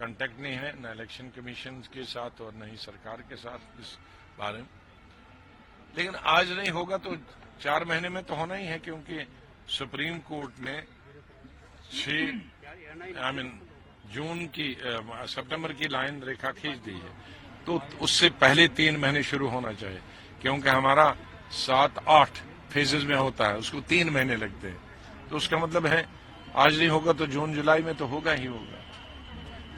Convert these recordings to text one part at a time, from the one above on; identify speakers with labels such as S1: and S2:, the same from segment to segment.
S1: Contact نہیں ہے، نہ الیکشن کمیشن کے ساتھ اور نہ ہی سرکار کے ساتھ اس بارے میں. لیکن آج نہیں ہوگا تو 4 مہینے میں تو ہونا ہی ہے، کیونکہ سپریم کورٹ نے جون کی سپٹمبر کی لائن ریکھا کھینچ دی ہے، تو اس سے پہلے 3 مہینے شروع ہونا چاہیے، کیونکہ ہمارا 7-8 فیزز میں ہوتا ہے، اس کو 3 مہینے لگتے ہیں. تو اس کا مطلب ہے آج نہیں ہوگا تو جون جولائی میں تو ہوگا ہی ہوگا.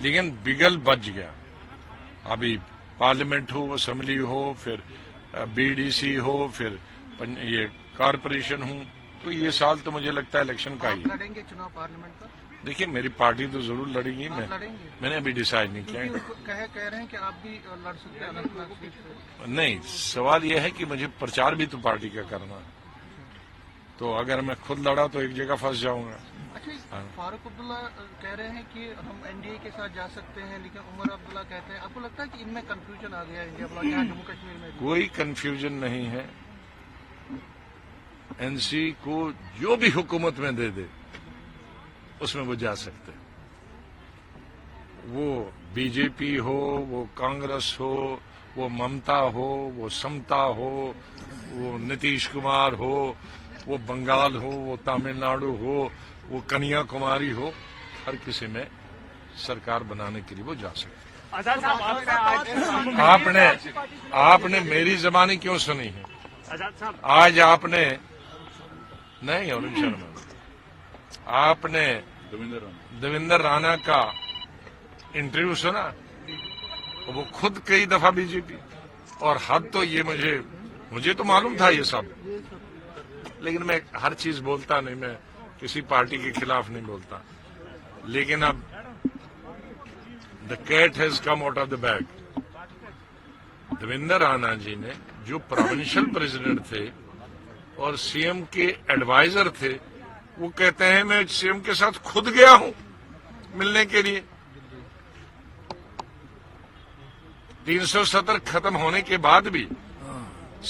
S1: لیکن بگل بچ گیا. ابھی پارلیمنٹ ہو، اسمبلی ہو، پھر بی ڈی سی ہو، پھر یہ کارپوریشن ہو، تو یہ سال تو مجھے لگتا ہے الیکشن کا ہی.
S2: آپ لڑیں گے چناؤ پارلیمنٹ کا؟
S1: دیکھیے میری پارٹی تو ضرور لڑے گی. میں نے ابھی ڈیسائیڈ نہیں کیا.
S2: کہہ رہے ہیں کہ آپ بھی لڑ سکتے ہیں.
S1: نہیں، سوال یہ ہے کہ مجھے پرچار بھی تو پارٹی کا کرنا ہے، تو اگر میں خود لڑا تو ایک جگہ پھنس جاؤں گا.
S2: اچھا، فاروق عبداللہ کہہ رہے ہیں کہ ہم این ڈی اے کے ساتھ جا سکتے ہیں، لیکن عمر عبداللہ کہتے ہیں. آپ کو لگتا ہے کہ ان میں کنفیوژن آ گیا ہے انڈیا والا، یہاں جموں کشمیر میں؟
S1: کوئی کنفیوژن نہیں ہے. این سی کو جو بھی حکومت میں دے دے اس میں وہ جا سکتے. وہ بی جے پی ہو، وہ کانگریس ہو، وہ ممتا ہو، وہ سمتا ہو، وہ نتیش کمار ہو، وہ بنگال ہو، وہ تامل ناڈو ہو، وہ کنیا کماری ہو، ہر کسی میں سرکار بنانے کے لیے وہ جا سکتے. آپ نے میری زبانی کیوں سنی ہے؟ آج آپ نے نہیں، ارون شرما، آپ نے دیویندر رانا کا انٹرویو سنا؟ وہ خود کئی دفعہ بی جے پی، اور حد تو یہ مجھے تو معلوم تھا یہ سب، لیکن میں ہر چیز بولتا نہیں، میں کسی پارٹی کے خلاف نہیں بولتا. لیکن اب the cat has come out of the bag. Devinder Rana ji نے جو پروونشل پریزیڈنٹ تھے اور سی ایم کے ایڈوائزر تھے، وہ کہتے ہیں میں سی ایم کے ساتھ خود گیا ہوں ملنے کے لیے. 370 ختم ہونے کے بعد بھی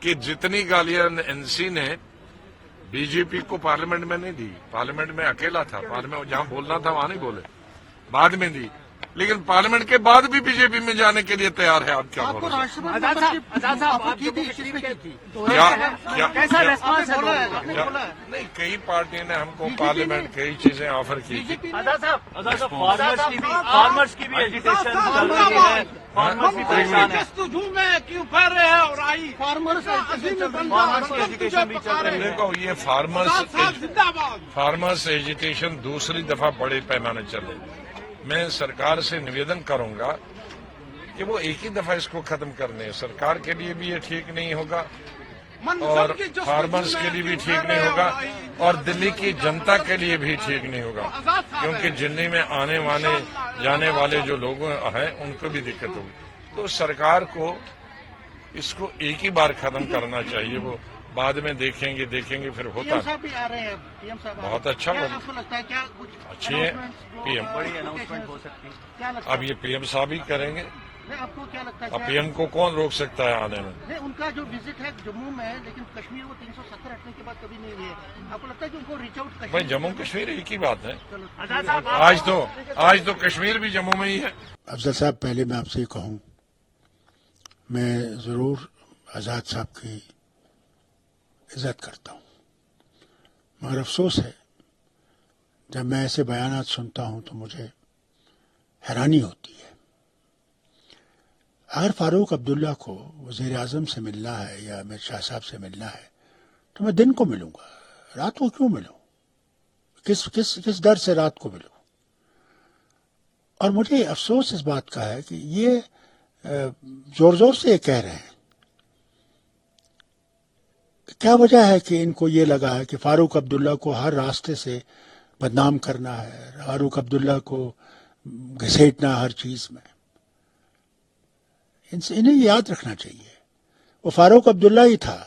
S1: کہ جتنی گالیاں این سی نے بی جے پی کو پارلیمنٹ میں نہیں دی. پارلیمنٹ میں اکیلا تھا، پارلیمنٹ جہاں بولنا تھا وہاں نہیں بولے، بعد میں دی. لیکن پارلیمنٹ کے بعد بھی بی جے پی میں جانے کے لیے تیار ہے. آپ کیا بول رہے نہیں، کئی پارٹیوں نے ہم کو پارلیمنٹ کئی چیزیں آفر کی تھی.
S3: فارمرس کی بھی ایجوٹیشن چل رہی ہے، فارمرس بھی پریشان ہے.
S2: کیوں کر رہے ہیں؟ اور آئی
S3: فارمرس کی ایجوٹیشن بھی چل رہی ہے.
S1: دیکھو یہ فارمرس ایجوٹیشن دوسری دفعہ بڑے پیمانے چلے. میں سرکار سے نویدن کروں گا کہ وہ ایک ہی دفعہ اس کو ختم کرنے. سرکار کے لیے بھی یہ ٹھیک نہیں ہوگا اور فارمرز کے لیے بھی ٹھیک نہیں ہوگا اور دلی کی جنتا کے لیے بھی ٹھیک نہیں ہوگا، کیونکہ دلی میں آنے والے جانے والے جو لوگ ہیں ان کو بھی دقت ہوگی. تو سرکار کو اس کو ایک ہی بار ختم کرنا چاہیے. وہ بعد میں دیکھیں گے پھر ہوتا ہے. بہت اچھا اچھی ہے پی ایم.
S3: بڑی اناؤنسمنٹ ہو سکتی ہے.
S1: اب یہ پی ایم صاحب ہی کریں گے.
S2: آپ کو کیا لگتا ہے
S1: اب پی ایم کو کون روک سکتا ہے آنے میں؟
S2: ان کا جو وزٹ ہے جموں میں ہے، لیکن کشمیر وہ 370 ہٹنے کے بعد کبھی نہیں ہوئی ہے. آپ کو لگتا ہے کہ ان کو ریچ آؤٹ
S1: بھائی جموں کشمیر ایک ہی بات ہے. آج تو کشمیر بھی جموں میں ہی ہے.
S4: افضل صاحب، پہلے میں آپ سے کہوں، میں ضرور آزاد صاحب کی عزت کرتا ہوں، مگر افسوس ہے جب میں ایسے بیانات سنتا ہوں تو مجھے حیرانی ہوتی ہے. اگر فاروق عبداللہ کو وزیر اعظم سے ملنا ہے یا امیر شاہ صاحب سے ملنا ہے تو میں دن کو ملوں گا، رات کو کیوں ملوں؟ کس ڈر سے رات کو ملوں؟ اور مجھے افسوس اس بات کا ہے کہ یہ زور زور سے یہ کہہ رہے ہیں. کیا وجہ ہے کہ ان کو یہ لگا ہے کہ فاروق عبداللہ کو ہر راستے سے بدنام کرنا ہے، فاروق عبداللہ کو گھسیٹنا ہر چیز میں؟ انہیں یاد رکھنا چاہیے وہ فاروق عبداللہ ہی تھا.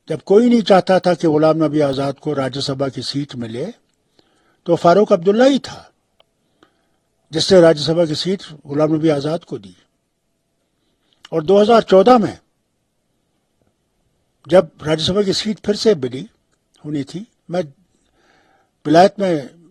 S4: جب کوئی نہیں چاہتا تھا کہ غلام نبی آزاد کو راجیہ سبھا کی سیٹ ملے تو فاروق عبداللہ ہی تھا جس نے راجیہ سبھا کی سیٹ غلام نبی آزاد کو دی. اور 2014 میں جب راجیہ سبھا کی سیٹ پھر سے ملی ہونی تھی، میں ولایت میں